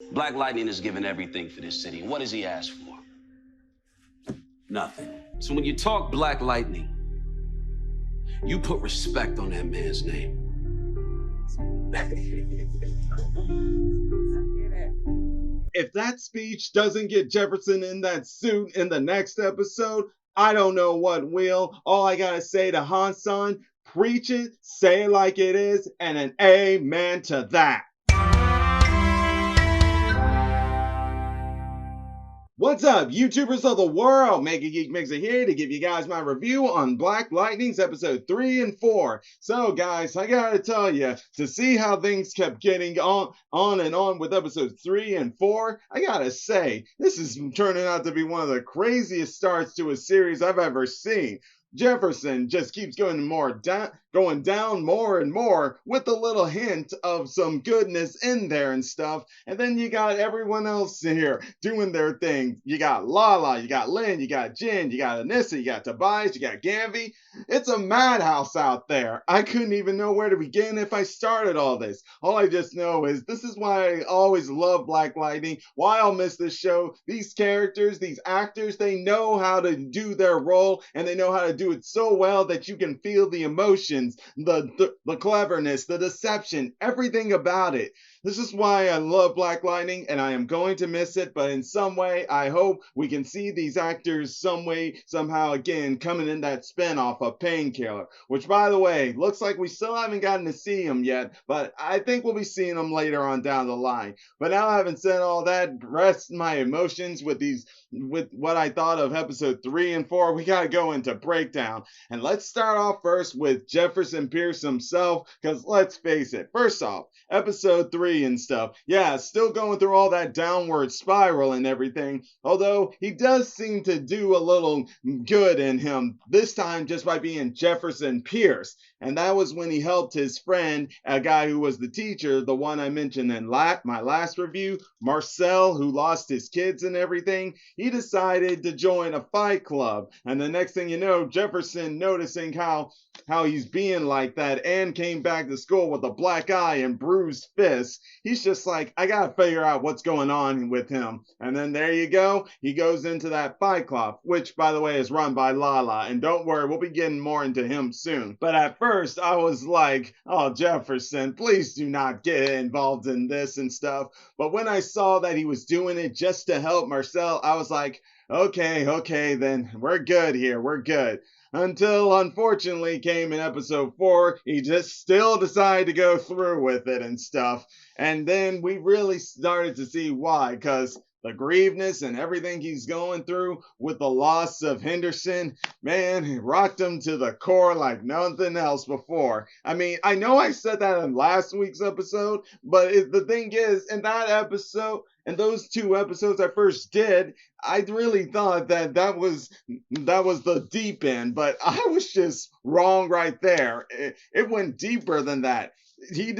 Black Lightning has given everything for this city. What does he ask for? Nothing. So when you talk Black Lightning, you put respect on that man's name. If that speech doesn't get Jefferson in that suit in the next episode, I don't know what will. All I gotta say to Han-san, preach it, say it like it is, and an amen to that. What's up, YouTubers of the world? MegaGeekMixer here to give you guys my review on Black Lightning's episode 3 and 4. So, guys, I gotta tell you, to see how things kept getting on and on with episodes 3 and 4, I gotta say, this is turning out to be one of the craziest starts to a series I've ever seen. Jefferson just keeps going down more and more with a little hint of some goodness in there and stuff. And then you got everyone else here doing their thing. You got Lala, you got Lynn, you got Jin, you got Anissa, you got Tobias, you got Gamby. It's a madhouse out there. I couldn't even know where to begin if I started all this. All I just know is this is why I always love Black Lightning, why I'll miss this show. These characters, these actors, they know how to do their role, and they know how to do it so well that you can feel the emotions, the cleverness, the deception, everything about it. This is why I love Black Lightning, and I am going to miss it, but in some way, I hope we can see these actors some way, somehow again, coming in that spinoff of Painkiller, which, by the way, looks like we still haven't gotten to see him yet, but I think we'll be seeing him later on down the line. But now, having said all that, rest my emotions with what I thought of episode 3 and 4, we gotta go into breakdown. And let's start off first with Jefferson Pierce himself, because let's face it, first off, episode 3 and stuff, yeah, still going through all that downward spiral and everything, although he does seem to do a little good in him, this time just by being Jefferson Pierce. And that was when he helped his friend, a guy who was the teacher, the one I mentioned in my last review, Marcel, who lost his kids and everything. He decided to join a fight club. And the next thing you know, Jefferson, noticing how he's being like that, and came back to school with a black eye and bruised fist, he's just like, I gotta figure out what's going on with him. And then there you go, he goes into that fight club, which, by the way, is run by Lala. And don't worry, we'll be getting more into him soon. But at first, I was like, oh, Jefferson, please do not get involved in this and stuff. But when I saw that he was doing it just to help Marcel, I was like, okay, then we're good here, we're good. Until, unfortunately, came in episode 4, he just still decided to go through with it and stuff. And then we really started to see why, because the grieveness and everything he's going through with the loss of Henderson, man, it rocked him to the core like nothing else before. I mean, I know I said that in last week's episode, but the thing is, in that episode, and those 2 episodes I first did, I really thought that was the deep end, but I was just wrong right there. It went deeper than that. He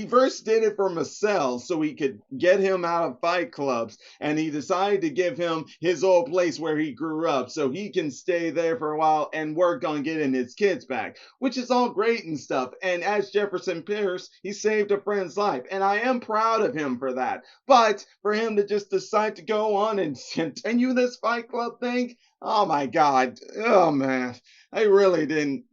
first did it for Marcel so he could get him out of fight clubs, and he decided to give him his old place where he grew up so he can stay there for a while and work on getting his kids back, which is all great and stuff. And as Jefferson Pierce, he saved a friend's life, and I am proud of him for that. But for him to just decide to go on and continue this fight club thing, oh my God, oh man, I really didn't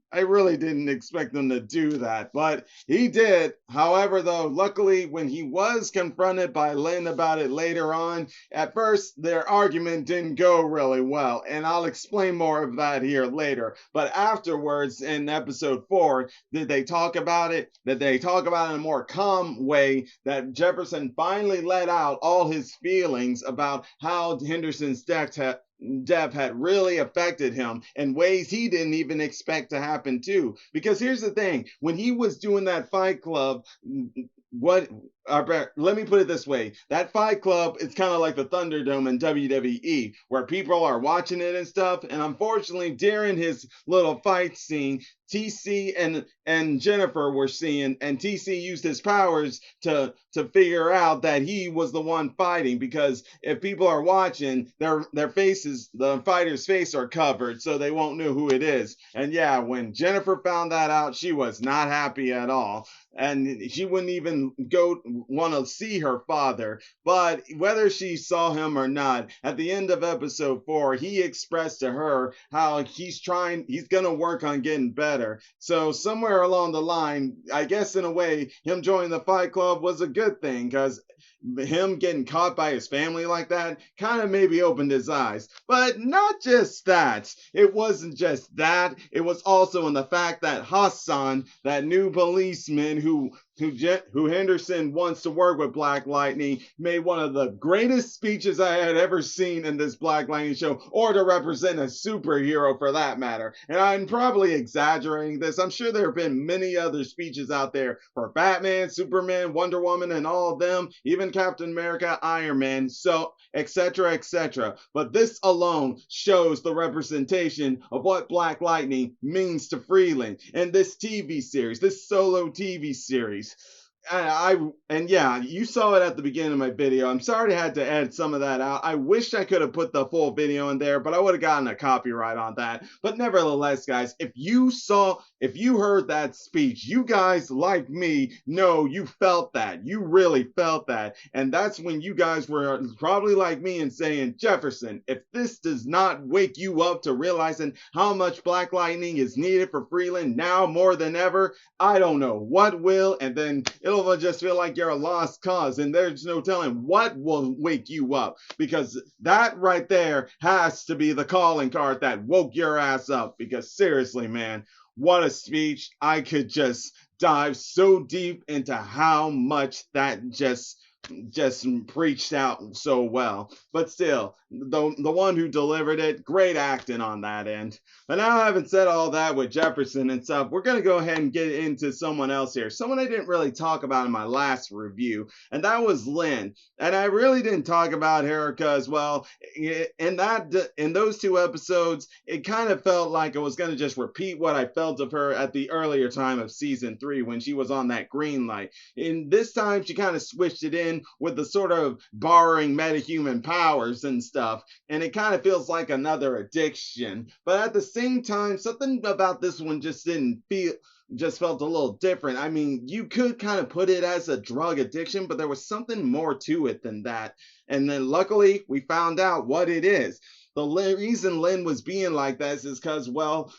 expect him to do that, but he did. However, though, luckily, when he was confronted by Lynn about it later on, at first, their argument didn't go really well, and I'll explain more of that here later. But afterwards, in episode 4, did they talk about it? Did they talk about it in a more calm way, that Jefferson finally let out all his feelings about how Henderson's death had really affected him in ways he didn't even expect to happen too. Because here's the thing, when he was doing that fight club, let me put it this way, that fight club is kind of like the Thunderdome in WWE, where people are watching it and stuff. And unfortunately, during his little fight scene, TC and Jennifer were seeing, and TC used his powers to figure out that he was the one fighting, because if people are watching, their faces, the fighter's face, are covered, so they won't know who it is. And yeah, when Jennifer found that out, she was not happy at all. And she wouldn't even want to see her father. But whether she saw him or not, at the end of episode 4, he expressed to her how he's going to work on getting better. So somewhere along the line, I guess in a way, him joining the Fight Club was a good thing, because him getting caught by his family like that kind of maybe opened his eyes. But not just that. It wasn't just that. It was also in the fact that Hassan, that new policeman who Henderson wants to work with Black Lightning, made one of the greatest speeches I had ever seen in this Black Lightning show, or to represent a superhero for that matter. And I'm probably exaggerating this. I'm sure there have been many other speeches out there for Batman, Superman, Wonder Woman, and all of them, even Captain America, Iron Man, so etc., etc. But this alone shows the representation of what Black Lightning means to Freeland and this TV series, this solo TV series. And yeah, you saw it at the beginning of my video. I'm sorry I had to add some of that out. I wish I could have put the full video in there, but I would have gotten a copyright on that. But nevertheless, guys, if you heard that speech, you guys, like me, know you felt that. You really felt that. And that's when you guys were probably like me and saying, Jefferson, if this does not wake you up to realizing how much Black Lightning is needed for Freeland now more than ever, I don't know what will. And then it'll just feel like you're a lost cause, and there's no telling what will wake you up, because that right there has to be the calling card that woke your ass up. Because seriously, man, what a speech. I could just dive so deep into how much that just preached out so well. But still, the one who delivered it, great acting on that end. But now, having said all that with Jefferson and stuff, we're going to go ahead and get into someone else here. Someone I didn't really talk about in my last review, and that was Lynn. And I really didn't talk about her because, well, in those 2 episodes, it kind of felt like I was going to just repeat what I felt of her at the earlier time of season 3 when she was on that green light. And this time, she kind of switched it in with the sort of borrowing metahuman powers and stuff, and it kind of feels like another addiction. But at the same time, something about this one just felt a little different. I mean, you could kind of put it as a drug addiction, but there was something more to it than that. And then luckily, we found out what it is. The reason Lynn was being like this is because, well,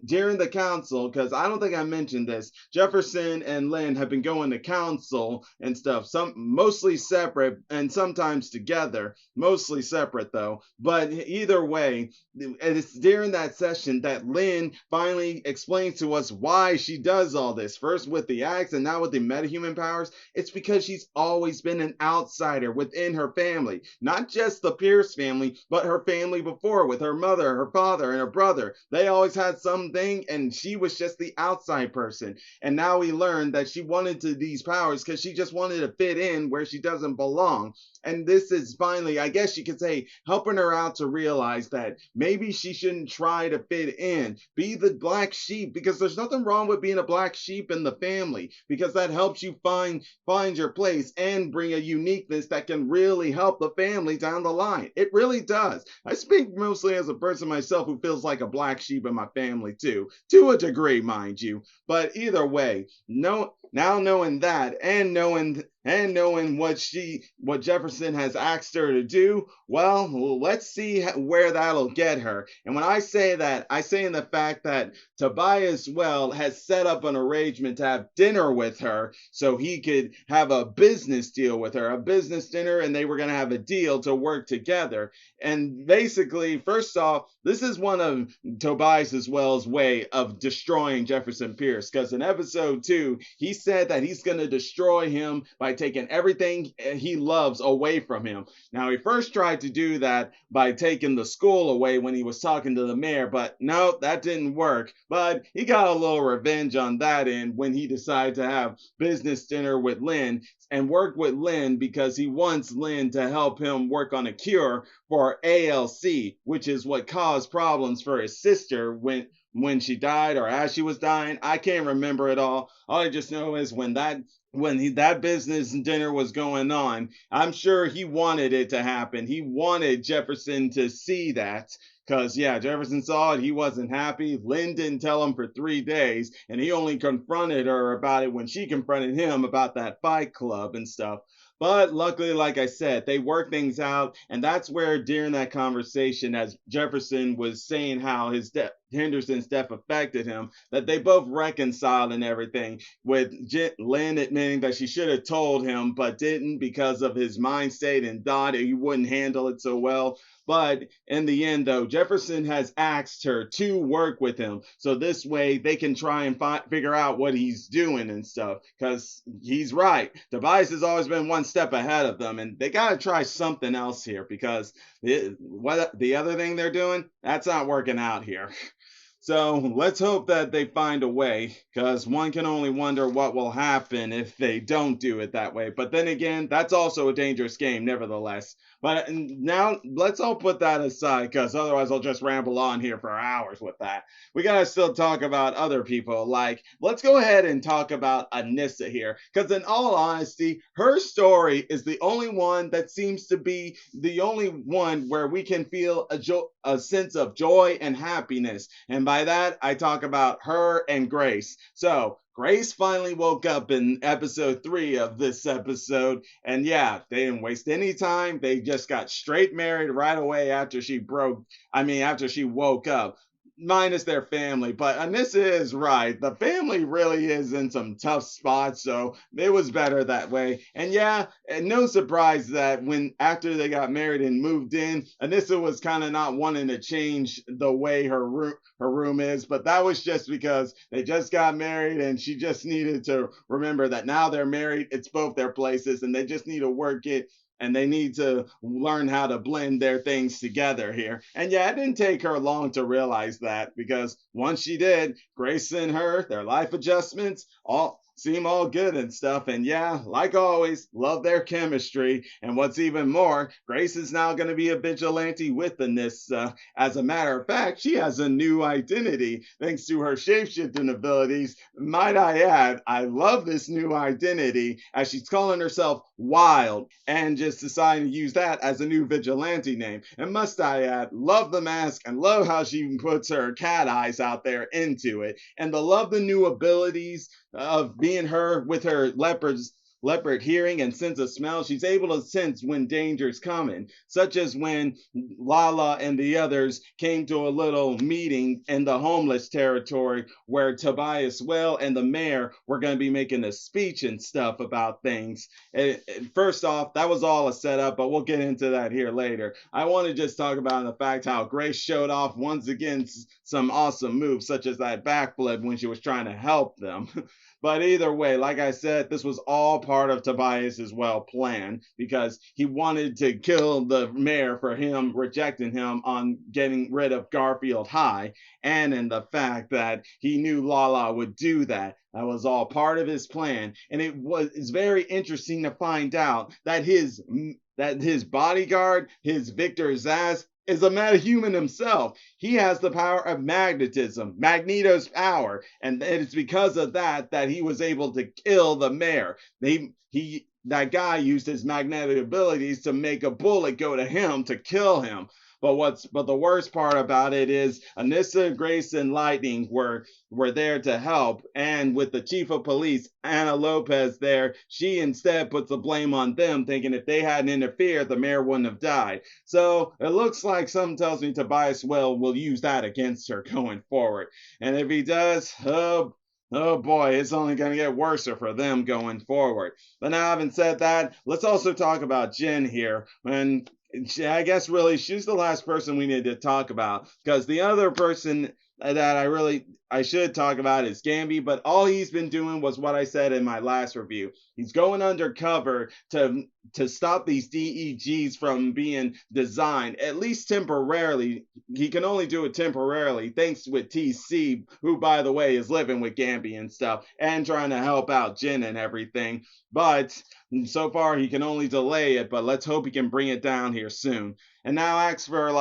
during the council, because I don't think I mentioned this, Jefferson and Lynn have been going to council and stuff, mostly separate and sometimes together, mostly separate though. But either way, it's during that session that Lynn finally explains to us why she does all this. First with the axe and now with the metahuman powers. It's because she's always been an outsider within her family, not just the Pierce family, but her family before, with her mother, her father, and her brother. They always had something, and she was just the outside person. And now we learned that she wanted these powers because she just wanted to fit in where she doesn't belong. And this is finally, I guess you could say, helping her out to realize that maybe she shouldn't try to fit in, be the black sheep, because there's nothing wrong with being a black sheep in the family, because that helps you find your place and bring a uniqueness that can really help the family down the line. It really does. I speak mostly as a person myself who feels like a black sheep in my family too, to a degree, mind you. But either way, now knowing that and knowing what Jefferson has asked her to do, well, let's see where that'll get her. And when I say that, I say in the fact that Tobias Wylde has set up an arrangement to have dinner with her so he could have a business deal with her, a business dinner, and they were going to have a deal to work together. And basically, first off, this is one of Tobias Wylde's way of destroying Jefferson Pierce, because in episode 2, he said that he's going to destroy him by taking everything he loves away from him. Now, he first tried to do that by taking the school away when he was talking to the mayor, but no, that didn't work. But he got a little revenge on that end when he decided to have business dinner with Lynn and work with Lynn because he wants Lynn to help him work on a cure for ALC, which is what caused problems for his sister when she died or as she was dying. I can't remember it all. All I just know is when that business dinner was going on, I'm sure he wanted it to happen. He wanted Jefferson to see that. Because, yeah, Jefferson saw it. He wasn't happy. Lynn didn't tell him for 3 days, and he only confronted her about it when she confronted him about that fight club and stuff. But luckily, like I said, they worked things out. And that's where, during that conversation, as Jefferson was saying how Henderson's death affected him, that they both reconciled and everything, with Lynn admitting that she should have told him but didn't because of his mind state and thought he wouldn't handle it so well. But in the end, though, Jefferson has asked her to work with him. So this way they can try and figure out what he's doing and stuff. Because he's right. Tobias has always been one step ahead of them. And they got to try something else here, because the other thing they're doing, that's not working out here. So let's hope that they find a way, because one can only wonder what will happen if they don't do it that way. But then again, that's also a dangerous game, nevertheless. But now let's all put that aside, because otherwise I'll just ramble on here for hours with that. We gotta still talk about other people. Like, let's go ahead and talk about Anissa here, because in all honesty, her story is the only one that seems to be the only one where we can feel a sense of joy and happiness. And by that, I talk about her and Grace. So Grace finally woke up in episode 3 of this episode, and yeah, they didn't waste any time. They just got straight married right away after she woke up, minus their family. But Anissa is right. The family really is in some tough spots, so it was better that way. And yeah, and no surprise that after they got married and moved in, Anissa was kind of not wanting to change the way her room is, but that was just because they just got married and she just needed to remember that now they're married, it's both their places, and they just need to work it, and they need to learn how to blend their things together here. And yeah, it didn't take her long to realize that, because once she did, Grace and her, their life adjustments, seem all good and stuff. And yeah, like always, love their chemistry. And what's even more, Grace is now going to be a vigilante with Anissa. As a matter of fact, she has a new identity thanks to her shapeshifting abilities. Might I add, I love this new identity, as she's calling herself Wylde, and just deciding to use that as a new vigilante name. And must I add, love the mask and love how she puts her cat eyes out there into it. And love the new abilities of being her with her leopard hearing and sense of smell. She's able to sense when danger's coming, such as when Lala and the others came to a little meeting in the homeless territory where Tobias Wylde and the mayor were going to be making a speech and stuff about things. And first off, that was all a setup, but we'll get into that here later. I want to just talk about the fact how Grace showed off once again some awesome moves, such as that backflip when she was trying to help them. But either way, like I said, this was all part of Tobias's plan, because he wanted to kill the mayor for him rejecting him on getting rid of Garfield High, and in the fact that he knew Lala would do that. That was all part of his plan. And it's very interesting to find out that his bodyguard, his Victor Zsasz, is a metahuman himself. He has the power of magnetism, Magneto's power, and it's because of that he was able to kill the mayor. That guy used his magnetic abilities to make a bullet go to him to kill him. But the worst part about it is Anissa, Grace, and Lightning were there to help, and with the chief of police, Ana Lopez, there, she instead puts the blame on them, thinking if they hadn't interfered, the mayor wouldn't have died. So it looks like something tells me Tobias Wylde will use that against her going forward. And if he does, oh boy, it's only going to get worse for them going forward. But now, having said that, let's also talk about Jen here. And I guess really she's the last person we need to talk about, because the other person that I should talk about is Gamby, but all he's been doing was what I said in my last review. He's going undercover to stop these DEGs from being designed, at least temporarily. He can only do it temporarily, thanks with TC, who, by the way, is living with Gamby and stuff, and trying to help out Jen and everything. But so far, he can only delay it, but let's hope he can bring it down here soon. And now as for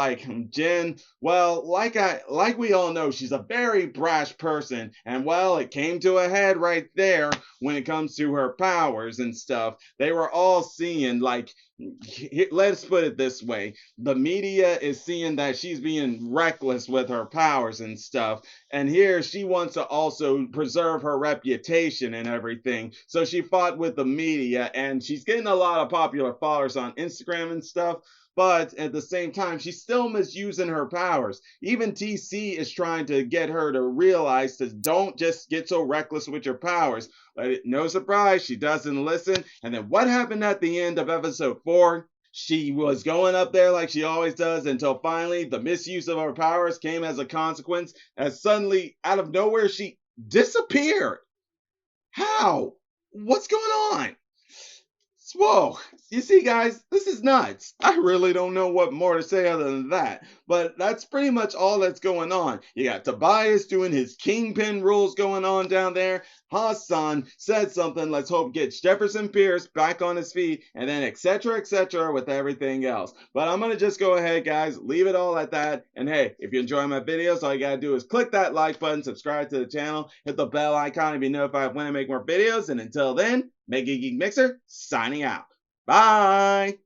Jen, well, like we all know, she's a very brash person, and well, it came to a head right there when it comes to her powers and stuff. They were all seeing let's put it this way. The media is seeing that she's being reckless with her powers and stuff. And here she wants to also preserve her reputation and everything. So she fought with the media, and she's getting a lot of popular followers on Instagram and stuff. But at the same time, she's still misusing her powers. Even TC is trying to get her to realize to don't just get so reckless with your powers. But no surprise, she doesn't listen. And then what happened at the end of episode 4? She was going up there like she always does until finally the misuse of her powers came as a consequence, as suddenly, out of nowhere, she disappeared. How? What's going on? Whoa. You see, guys, this is nuts. I really don't know what more to say other than that. But that's pretty much all that's going on. You got Tobias doing his kingpin rules going on down there. Hassan said something, let's hope gets Jefferson Pierce back on his feet, and then etc. with everything else. But I'm going to just go ahead, guys, leave it all at that. And hey, if you enjoy my videos, all you got to do is click that like button, subscribe to the channel, hit the bell icon to be notified when I make more videos. And until then, MegaGeekMixer signing out. Bye!